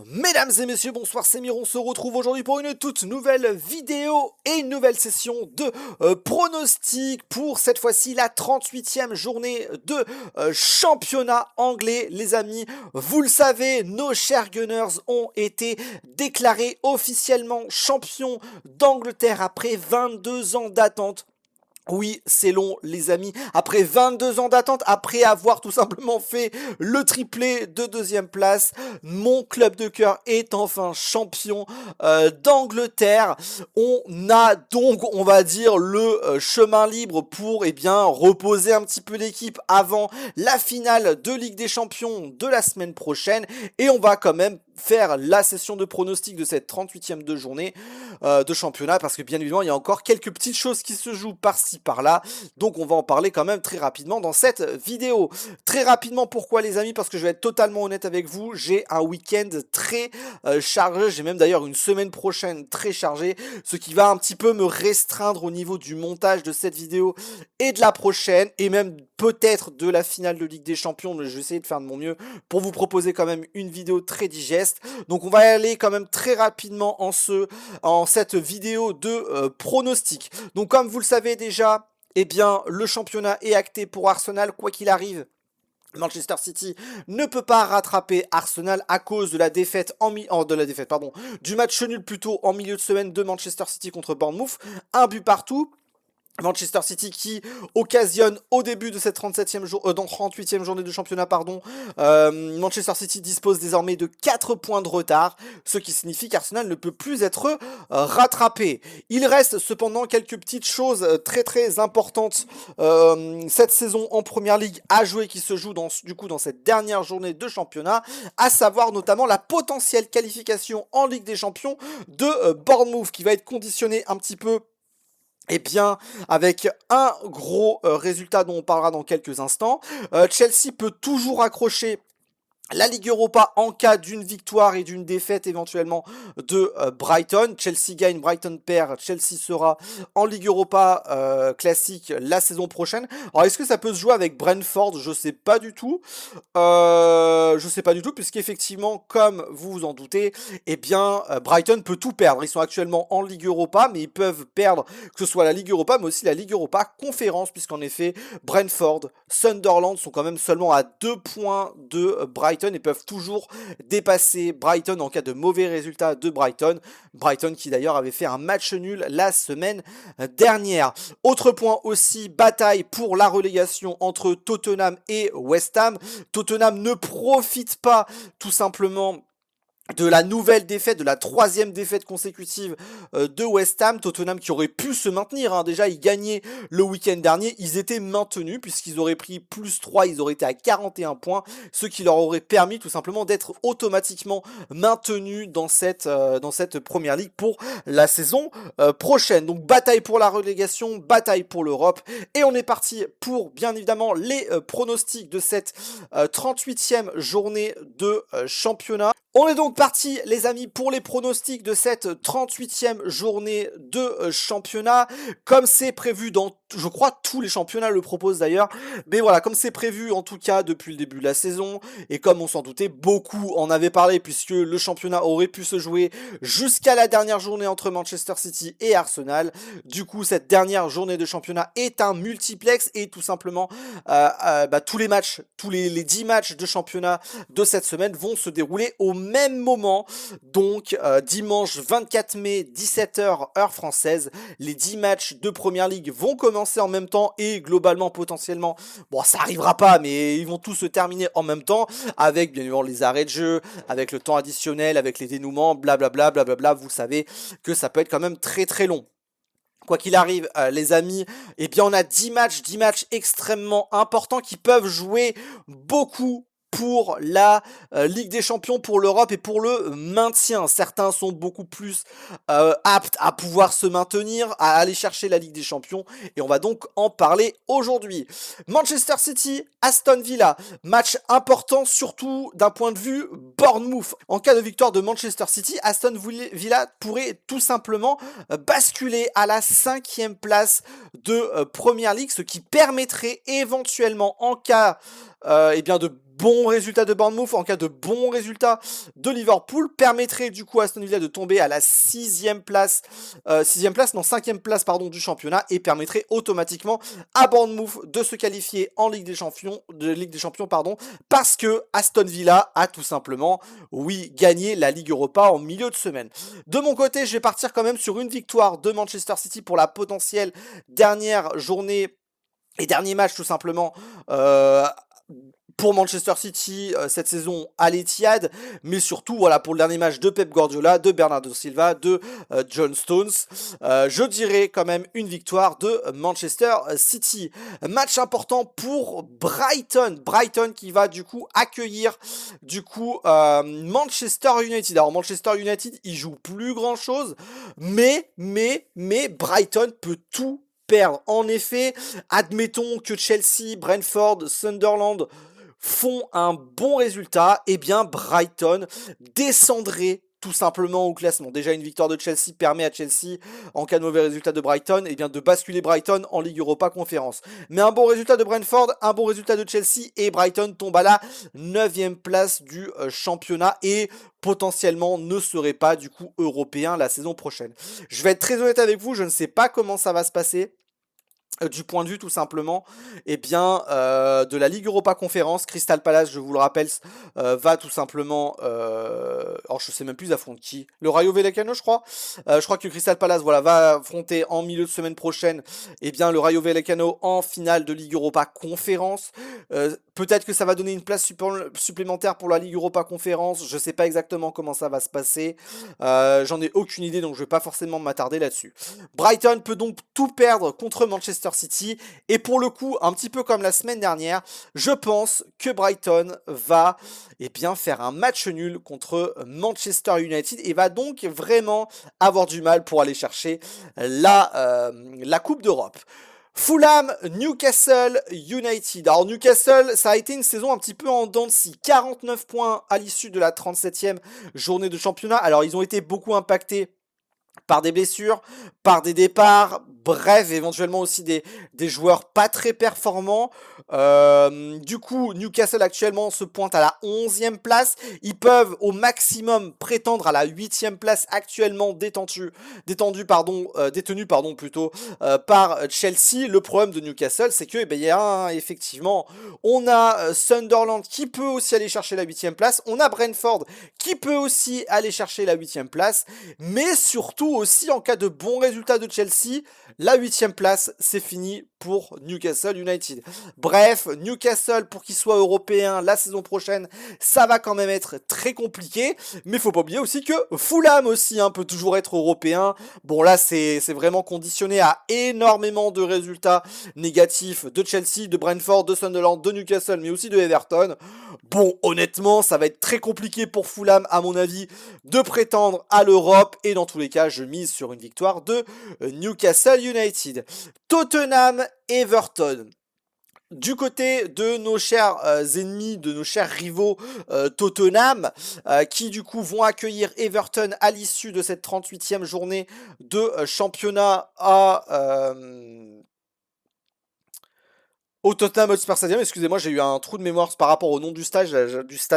Mesdames et messieurs, bonsoir, c'est Miro, on se retrouve aujourd'hui pour une toute nouvelle vidéo et une nouvelle session de pronostic pour cette fois-ci la 38e journée de championnat anglais. Les amis, vous le savez, nos chers Gunners ont été déclarés officiellement champions d'Angleterre après 22 ans d'attente. Oui, c'est long, les amis. Après 22 ans d'attente, après avoir tout simplement fait le triplé de deuxième place, mon club de cœur est enfin champion d'Angleterre. On a donc, on va dire, le chemin libre pour, reposer un petit peu l'équipe avant la finale de Ligue des Champions de la semaine prochaine. Et on va quand même faire la session de pronostic de cette 38e de journée de championnat, parce que bien évidemment il y a encore quelques petites choses qui se jouent par-ci par-là, donc on va en parler quand même très rapidement dans cette vidéo. Très rapidement, pourquoi les amis? Parce que je vais être totalement honnête avec vous, j'ai un week-end très chargé, j'ai même d'ailleurs une semaine prochaine très chargée, ce qui va un petit peu me restreindre au niveau du montage de cette vidéo et de la prochaine, et même peut-être de la finale de Ligue des Champions, mais je vais essayer de faire de mon mieux pour vous proposer quand même une vidéo très digeste. Donc on va aller quand même très rapidement en cette vidéo de pronostic. Donc comme vous le savez déjà, eh bien le championnat est acté pour Arsenal, quoi qu'il arrive. Manchester City ne peut pas rattraper Arsenal à cause de la défaite du match nul plutôt en milieu de semaine de Manchester City contre Bournemouth, un but partout. Manchester City qui occasionne au début de cette 38e journée de championnat, Manchester City dispose désormais de 4 points de retard, ce qui signifie qu'Arsenal ne peut plus être rattrapé. Il reste cependant quelques petites choses très très importantes cette saison en Première Ligue à jouer, qui se joue dans cette dernière journée de championnat, à savoir notamment la potentielle qualification en Ligue des Champions de Bournemouth, qui va être conditionnée un petit peu avec un gros résultat dont on parlera dans quelques instants. Chelsea peut toujours accrocher la Ligue Europa en cas d'une victoire et d'une défaite éventuellement de Brighton. Chelsea gagne, Brighton perd, Chelsea sera en Ligue Europa classique la saison prochaine. Alors est-ce que ça peut se jouer avec Brentford? Je sais pas du tout. Puisqu'effectivement, comme vous vous en doutez, Brighton peut tout perdre. Ils sont actuellement en Ligue Europa, mais ils peuvent perdre que ce soit la Ligue Europa, mais aussi la Ligue Europa Conférence, puisqu'en effet, Brentford, Sunderland sont quand même seulement à 2 points de Brighton et peuvent toujours dépasser Brighton en cas de mauvais résultat de Brighton. Brighton qui d'ailleurs avait fait un match nul la semaine dernière. Autre point aussi, bataille pour la relégation entre Tottenham et West Ham. Tottenham ne profite pas tout simplement de la nouvelle défaite, de la 3e défaite consécutive de West Ham. Tottenham qui aurait pu se maintenir, hein. Déjà ils gagnaient le week-end dernier, ils étaient maintenus puisqu'ils auraient pris plus 3, ils auraient été à 41 points, ce qui leur aurait permis tout simplement d'être automatiquement maintenus dans cette Première Ligue pour la saison prochaine. Donc bataille pour la relégation, bataille pour l'Europe, et on est parti pour bien évidemment les pronostics de cette 38e journée de championnat. On est donc parti les amis pour les pronostics de cette 38e journée de championnat. Comme c'est prévu dans, je crois, tous les championnats le proposent d'ailleurs, mais voilà, comme c'est prévu en tout cas depuis le début de la saison, et comme on s'en doutait, beaucoup en avaient parlé puisque le championnat aurait pu se jouer jusqu'à la dernière journée entre Manchester City et Arsenal. Du coup, cette dernière journée de championnat est un multiplex, et tout simplement tous les matchs, les 10 matchs de championnat de cette semaine vont se dérouler au même moment, donc dimanche 24 mai 17h heure française. Les 10 matchs de Première Ligue vont commencer en même temps, et globalement potentiellement, bon ça arrivera pas, mais ils vont tous se terminer en même temps, avec bien évidemment les arrêts de jeu, avec le temps additionnel, avec les dénouements, blablabla, blablabla. Vous savez que ça peut être quand même très très long. Quoi qu'il arrive, les amis, on a 10 matchs extrêmement importants qui peuvent jouer beaucoup pour la Ligue des Champions, pour l'Europe et pour le maintien. Certains sont beaucoup plus aptes à pouvoir se maintenir, à aller chercher la Ligue des Champions, et on va donc en parler aujourd'hui. Manchester City, Aston Villa, match important surtout d'un point de vue Bournemouth. En cas de victoire de Manchester City, Aston Villa pourrait tout simplement basculer à la 5e place de Première Ligue, ce qui permettrait éventuellement, en cas de bon résultat de Bournemouth, en cas de bon résultat de Liverpool, permettrait du coup à Aston Villa de tomber à la cinquième place, pardon, du championnat, et permettrait automatiquement à Bournemouth de se qualifier en Ligue des Champions, parce que Aston Villa a tout simplement, oui, gagné la Ligue Europa en milieu de semaine. De mon côté, je vais partir quand même sur une victoire de Manchester City pour la potentielle dernière journée et dernier match tout simplement pour Manchester City cette saison à l'Etihad, mais surtout voilà pour le dernier match de Pep Guardiola, de Bernardo Silva, de John Stones. Je dirais quand même une victoire de Manchester City. Match important pour Brighton qui va du coup accueillir Manchester United. Alors Manchester United, il joue plus grand chose, mais Brighton peut tout perdre. En effet, admettons que Chelsea, Brentford, Sunderland font un bon résultat, et bien Brighton descendrait tout simplement au classement. Déjà une victoire de Chelsea permet à Chelsea, en cas de mauvais résultat de Brighton, et bien de basculer Brighton en Ligue Europa Conférence. Mais un bon résultat de Brentford, un bon résultat de Chelsea, et Brighton tombe à la 9e place du championnat et potentiellement ne serait pas du coup européen la saison prochaine. Je vais être très honnête avec vous, je ne sais pas comment ça va se passer. Du point de vue tout simplement de la Ligue Europa Conférence. Crystal Palace, je vous le rappelle, va tout simplement alors je sais même plus affronter qui, le Rayo Vallecano je crois. Je crois que Crystal Palace va affronter en milieu de semaine prochaine le Rayo Vallecano en finale de Ligue Europa Conférence. Peut-être que ça va donner une place supplémentaire pour la Ligue Europa Conférence, je sais pas exactement comment ça va se passer, j'en ai aucune idée, donc je vais pas forcément m'attarder là-dessus. Brighton peut donc tout perdre contre Manchester City, et pour le coup, un petit peu comme la semaine dernière, je pense que Brighton va faire un match nul contre Manchester United et va donc vraiment avoir du mal pour aller chercher la Coupe d'Europe. Fulham, Newcastle United. Alors Newcastle, ça a été une saison un petit peu en dents de scie. 49 points à l'issue de la 37e journée de championnat. Alors ils ont été beaucoup impactés par des blessures, par des départs, bref, éventuellement aussi des joueurs pas très performants. Du coup, Newcastle actuellement se pointe à la 11e place. Ils peuvent au maximum prétendre à la 8e place actuellement détenue par Chelsea. Le problème de Newcastle, c'est que effectivement, on a Sunderland qui peut aussi aller chercher la 8e place. On a Brentford qui peut aussi aller chercher la 8e place. Mais surtout aussi, en cas de bon résultat de Chelsea, la 8e place, c'est fini pour Newcastle United. Bref, Newcastle, pour qu'il soit européen la saison prochaine, ça va quand même être très compliqué. Mais faut pas oublier aussi que Fulham aussi peut toujours être européen. Bon là, c'est vraiment conditionné à énormément de résultats négatifs de Chelsea, de Brentford, de Sunderland, de Newcastle, mais aussi de Everton. Bon, honnêtement, ça va être très compliqué pour Fulham, à mon avis, de prétendre à l'Europe. Et dans tous les cas, je mise sur une victoire de Newcastle United. Tottenham, Everton. Du côté de nos chers ennemis, de nos chers rivaux Tottenham, qui du coup vont accueillir Everton à l'issue de cette 38e journée de championnat au Tottenham Hotspur Stadium. Excusez-moi, j'ai eu un trou de mémoire par rapport au nom du stade,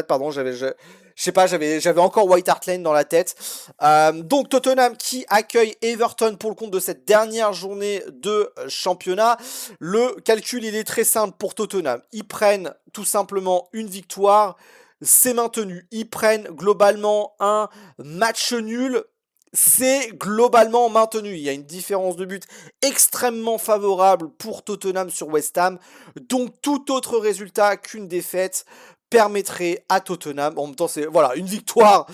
pardon, j'avais encore White Hart Lane dans la tête. Donc Tottenham qui accueille Everton pour le compte de cette dernière journée de championnat. Le calcul, il est très simple pour Tottenham. Ils prennent tout simplement une victoire, c'est maintenu. Ils prennent globalement un match nul, c'est globalement maintenu. Il y a une différence de but extrêmement favorable pour Tottenham sur West Ham. Donc tout autre résultat qu'une défaite permettrait à Tottenham, en même temps c'est voilà, une victoire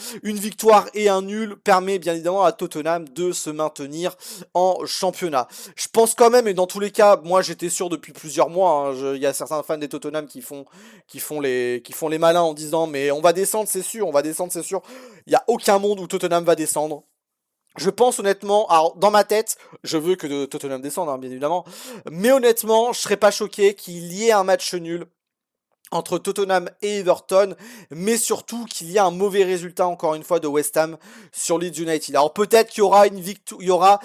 et un nul permet bien évidemment à Tottenham de se maintenir en championnat. Je pense quand même, et dans tous les cas, moi j'étais sûr depuis plusieurs mois, il y a certains fans des Tottenham qui font les malins en disant mais on va descendre c'est sûr, il n'y a aucun monde où Tottenham va descendre. Je pense honnêtement, alors dans ma tête, je veux que Tottenham descende, bien évidemment, mais honnêtement, je serais pas choqué qu'il y ait un match nul entre Tottenham et Everton, mais surtout qu'il y a un mauvais résultat encore une fois de West Ham sur Leeds United. Alors peut-être qu'il y aura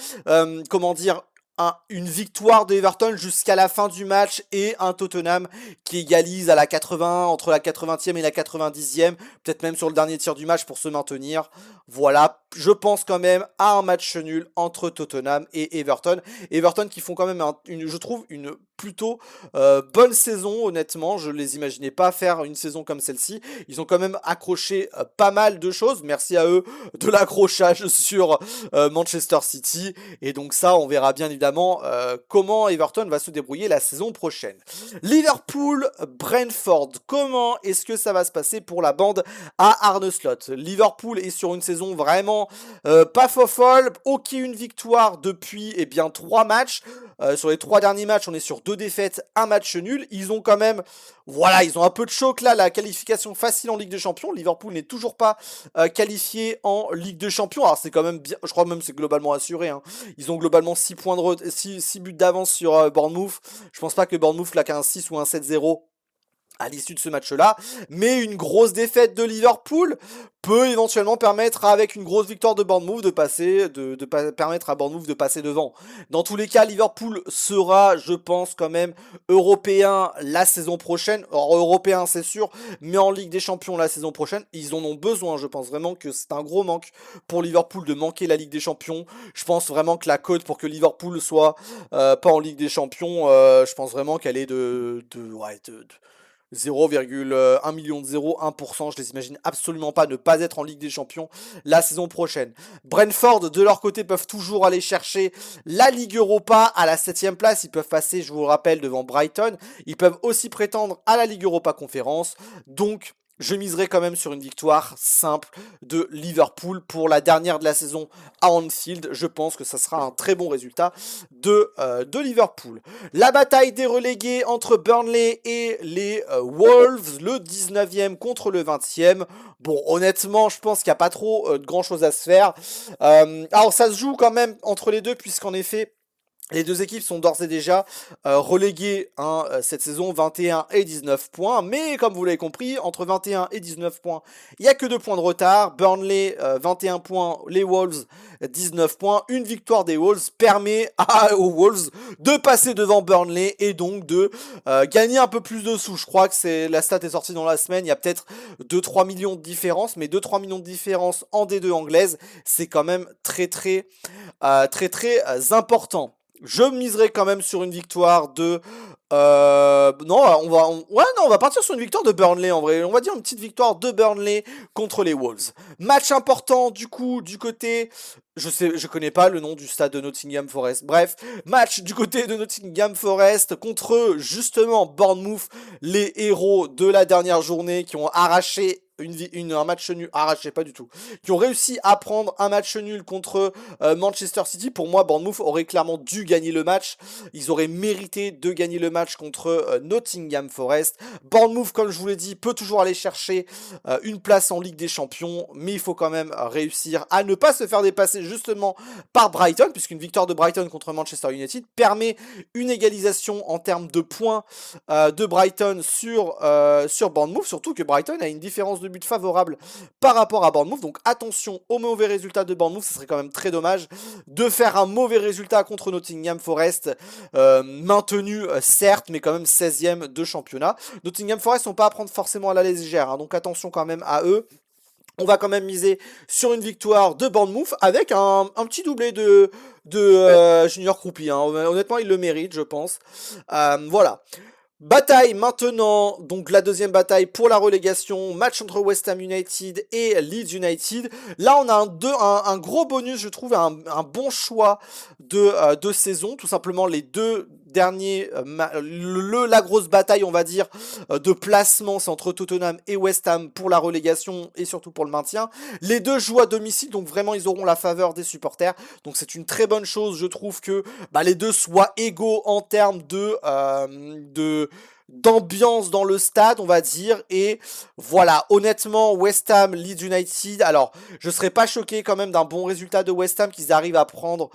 une victoire de Everton jusqu'à la fin du match et un Tottenham qui égalise à la 80, entre la 80e et la 90e, peut-être même sur le dernier tir du match pour se maintenir. Voilà, je pense quand même à un match nul entre Tottenham et Everton. Everton qui font quand même, je trouve, une plutôt bonne saison, honnêtement. Je les imaginais pas faire une saison comme celle-ci. Ils ont quand même accroché pas mal de choses. Merci à eux de l'accrochage sur Manchester City. Et donc ça, on verra bien évidemment comment Everton va se débrouiller la saison prochaine. Liverpool-Brentford. Comment est-ce que ça va se passer pour la bande à Arne Slot? Liverpool est sur une saison vraiment pas folle. Aucune victoire depuis 3 matchs. Sur les 3 derniers matchs, on est sur 2 défaites, un match nul. Ils ont quand même, voilà, ils ont un peu de choc là, la qualification facile en Ligue des Champions. Liverpool n'est toujours pas qualifié en Ligue des Champions. Alors c'est quand même bien, je crois même que c'est globalement assuré. Hein. Ils ont globalement 6 points de 6 buts d'avance sur Bournemouth. Je pense pas que Bournemouth claque un 6 ou un 7-0 à l'issue de ce match-là, mais une grosse défaite de Liverpool peut éventuellement permettre, avec une grosse victoire de Bournemouth, permettre à Bournemouth de passer devant. Dans tous les cas, Liverpool sera, je pense, quand même européen la saison prochaine. Or, européen, c'est sûr, mais en Ligue des Champions la saison prochaine, ils en ont besoin. Je pense vraiment que c'est un gros manque pour Liverpool de manquer la Ligue des Champions. Je pense vraiment que la cote pour que Liverpool soit pas en Ligue des Champions, je pense vraiment qu'elle est de 0,1 million de 0,1%. Je les imagine absolument pas ne pas être en Ligue des Champions la saison prochaine. Brentford, de leur côté, peuvent toujours aller chercher la Ligue Europa à la 7ème place. Ils peuvent passer, je vous le rappelle, devant Brighton. Ils peuvent aussi prétendre à la Ligue Europa Conférence. Donc, je miserai quand même sur une victoire simple de Liverpool pour la dernière de la saison à Anfield. Je pense que ça sera un très bon résultat de Liverpool. La bataille des relégués entre Burnley et les Wolves, le 19e contre le 20e. Bon, honnêtement, je pense qu'il n'y a pas trop de grand chose à se faire. Alors, ça se joue quand même entre les deux, puisqu'en effet, les deux équipes sont d'ores et déjà reléguées cette saison, 21 et 19 points. Mais comme vous l'avez compris, entre 21 et 19 points, il n'y a que 2 points de retard. Burnley, 21 points, les Wolves, 19 points. Une victoire des Wolves permet aux Wolves de passer devant Burnley et donc de gagner un peu plus de sous. Je crois que la stat est sortie dans la semaine. Il y a peut-être 2-3 millions de différence, mais 2-3 millions de différence en D2 anglaise, c'est quand même très important. Je miserai quand même sur une victoire de... non, on va partir sur une victoire de Burnley en vrai. On va dire une petite victoire de Burnley contre les Wolves. Match important du coup du côté... Je connais pas le nom du stade de Nottingham Forest. Bref, match du côté de Nottingham Forest contre justement Bournemouth, les héros de la dernière journée qui ont arraché un match nul, arraché pas du tout, qui ont réussi à prendre un match nul contre Manchester City. Pour moi, Bournemouth aurait clairement dû gagner le match. Ils auraient mérité de gagner le match contre Nottingham Forest. Bournemouth, comme je vous l'ai dit, peut toujours aller chercher une place en Ligue des Champions, mais il faut quand même réussir à ne pas se faire dépasser justement par Brighton, puisqu'une victoire de Brighton contre Manchester United permet une égalisation en termes de points de Brighton sur Bournemouth, surtout que Brighton a une différence de but favorable par rapport à Bournemouth, donc attention au mauvais résultat de Bournemouth. Ce serait quand même très dommage de faire un mauvais résultat contre Nottingham Forest, maintenu certes, mais quand même 16e de championnat. Nottingham Forest sont pas à prendre forcément à la légère, hein, donc attention quand même à eux. On va quand même miser sur une victoire de Bournemouth avec un petit doublé de Junior Kroupi. Hein. Honnêtement, il le mérite, je pense. Voilà. Bataille maintenant, donc la deuxième bataille pour la relégation, match entre West Ham United et Leeds United. Là, on a un gros bonus, je trouve, un bon choix de saison. Tout simplement, les deux derniers, la grosse bataille, on va dire, de placement, c'est entre Tottenham et West Ham pour la relégation et surtout pour le maintien. Les deux jouent à domicile, donc vraiment, ils auront la faveur des supporters. Donc c'est une très bonne chose, je trouve, que les deux soient égaux en termes d'ambiance dans le stade, on va dire. Et voilà, honnêtement, West Ham, Leeds United, alors je serais pas choqué quand même d'un bon résultat de West Ham, qu'ils arrivent à prendre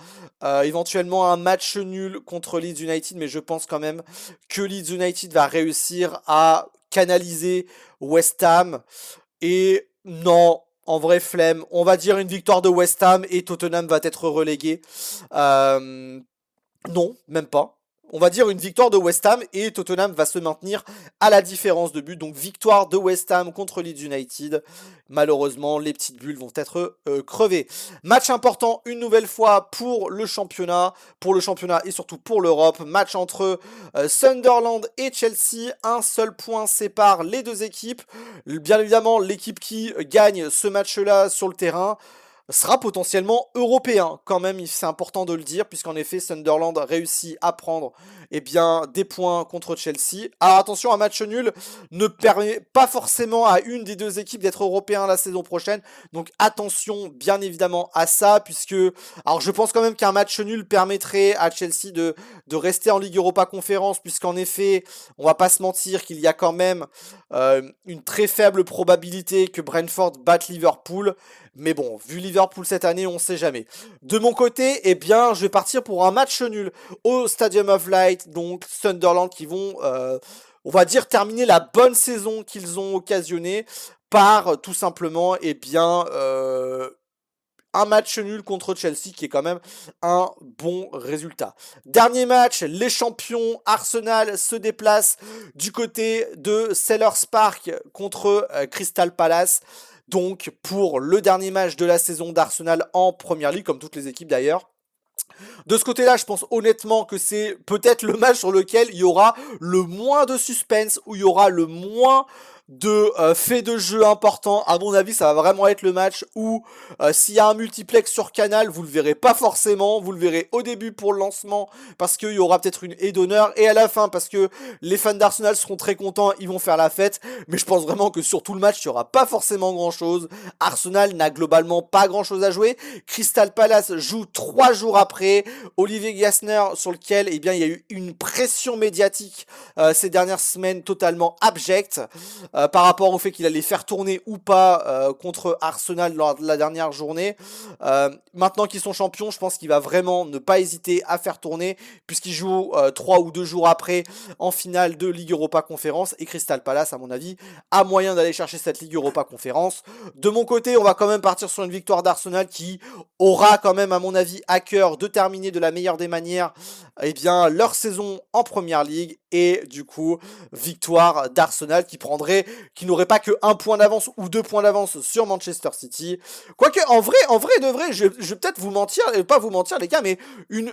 éventuellement un match nul contre Leeds United, mais je pense quand même que Leeds United va réussir à canaliser West Ham. Et non, en vrai flemme, on va dire une victoire de West Ham et Tottenham va être relégué. Non, même pas. On va dire une victoire de West Ham et Tottenham va se maintenir à la différence de but. Donc victoire de West Ham contre Leeds United. Malheureusement, les petites bulles vont être crevées. Match important une nouvelle fois pour le championnat et surtout pour l'Europe. Match entre Sunderland et Chelsea. Un seul point sépare les deux équipes. Bien évidemment, l'équipe qui gagne ce match-là sur le terrain sera potentiellement européen. Quand même, c'est important de le dire, puisqu'en effet, Sunderland réussit à prendre des points contre Chelsea. Alors attention, un match nul ne permet pas forcément à une des deux équipes d'être européen la saison prochaine. Donc attention, bien évidemment, à ça, puisque... Alors je pense quand même qu'un match nul permettrait à Chelsea de rester en Ligue Europa Conférence, puisqu'en effet, on va pas se mentir qu'il y a quand même une très faible probabilité que Brentford batte Liverpool. Mais bon, vu Liverpool cette année, on ne sait jamais. De mon côté, je vais partir pour un match nul au Stadium of Light. Donc Sunderland qui vont, on va dire, terminer la bonne saison qu'ils ont occasionnée par tout simplement, un match nul contre Chelsea qui est quand même un bon résultat. Dernier match, les champions Arsenal se déplacent du côté de Sellers Park contre Crystal Palace. Donc pour le dernier match de la saison d'Arsenal en Première Ligue, comme toutes les équipes d'ailleurs. De ce côté-là, je pense honnêtement que c'est peut-être le match sur lequel il y aura le moins de suspense, où il y aura le moins de faits de jeu importants. À mon avis, ça va vraiment être le match où s'il y a un multiplex sur Canal, vous le verrez pas forcément, vous le verrez au début pour le lancement parce qu'il y aura peut-être une haie d'honneur et à la fin parce que les fans d'Arsenal seront très contents, ils vont faire la fête. Mais je pense vraiment que sur tout le match, il y aura pas forcément grand-chose. Arsenal n'a globalement pas grand-chose à jouer. Crystal Palace joue 3 jours après. Olivier Glasner sur lequel il y a eu une pression médiatique ces dernières semaines totalement abjecte. Par rapport au fait qu'il allait faire tourner ou pas contre Arsenal lors de la dernière journée. Maintenant qu'ils sont champions, je pense qu'il va vraiment ne pas hésiter à faire tourner, puisqu'il joue 3 ou 2 jours après en finale de Ligue Europa Conférence, et Crystal Palace, à mon avis, a moyen d'aller chercher cette Ligue Europa Conférence. De mon côté, on va quand même partir sur une victoire d'Arsenal qui aura quand même, à mon avis, à cœur de terminer de la meilleure des manières leur saison en Première Ligue, et du coup, victoire d'Arsenal qui n'aurait pas que 1 point d'avance ou 2 points d'avance sur Manchester City. Quoique, en vrai de vrai, je vais peut-être vous mentir, et pas vous mentir les gars, mais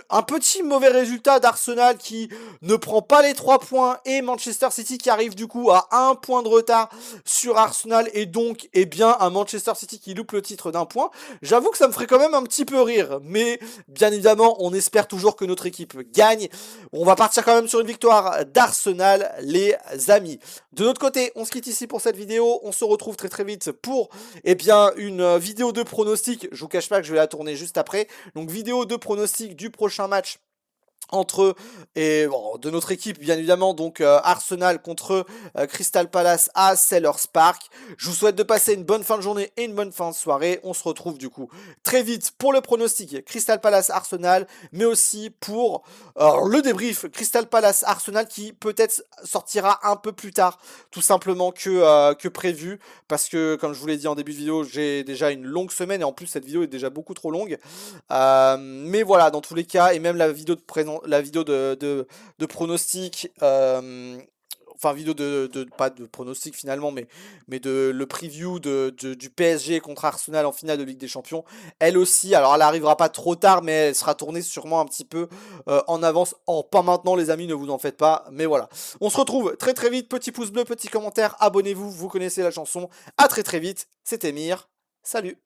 un petit mauvais résultat d'Arsenal qui ne prend pas les 3 points, et Manchester City qui arrive du coup à 1 point de retard sur Arsenal, et donc, un Manchester City qui loupe le titre d'1 point. J'avoue que ça me ferait quand même un petit peu rire, mais bien évidemment, on espère toujours que notre équipe gagne. On va partir quand même sur une victoire d'Arsenal, les amis. De notre côté, on se quitte ici pour cette vidéo. On se retrouve très très vite pour une vidéo de pronostic. Je vous cache pas que je vais la tourner juste après. Donc vidéo de pronostic du prochain match de notre équipe bien évidemment, donc Arsenal contre Crystal Palace à Sellers Park. Je vous souhaite de passer une bonne fin de journée et une bonne fin de soirée. On se retrouve du coup très vite pour le pronostic Crystal Palace Arsenal, mais aussi pour le débrief Crystal Palace Arsenal qui peut-être sortira un peu plus tard tout simplement que prévu, parce que comme je vous l'ai dit en début de vidéo, j'ai déjà une longue semaine et en plus cette vidéo est déjà beaucoup trop longue. Mais voilà, dans tous les cas, et même la vidéo de pronostic, enfin vidéo pas de pronostic finalement, mais de le preview du PSG contre Arsenal en finale de Ligue des Champions, elle aussi, alors elle arrivera pas trop tard, mais elle sera tournée sûrement un petit peu en avance. Pas maintenant les amis, ne vous en faites pas, mais voilà. On se retrouve très très vite, petit pouce bleu, petit commentaire, abonnez-vous, vous connaissez la chanson. À très très vite, c'était Mir, salut.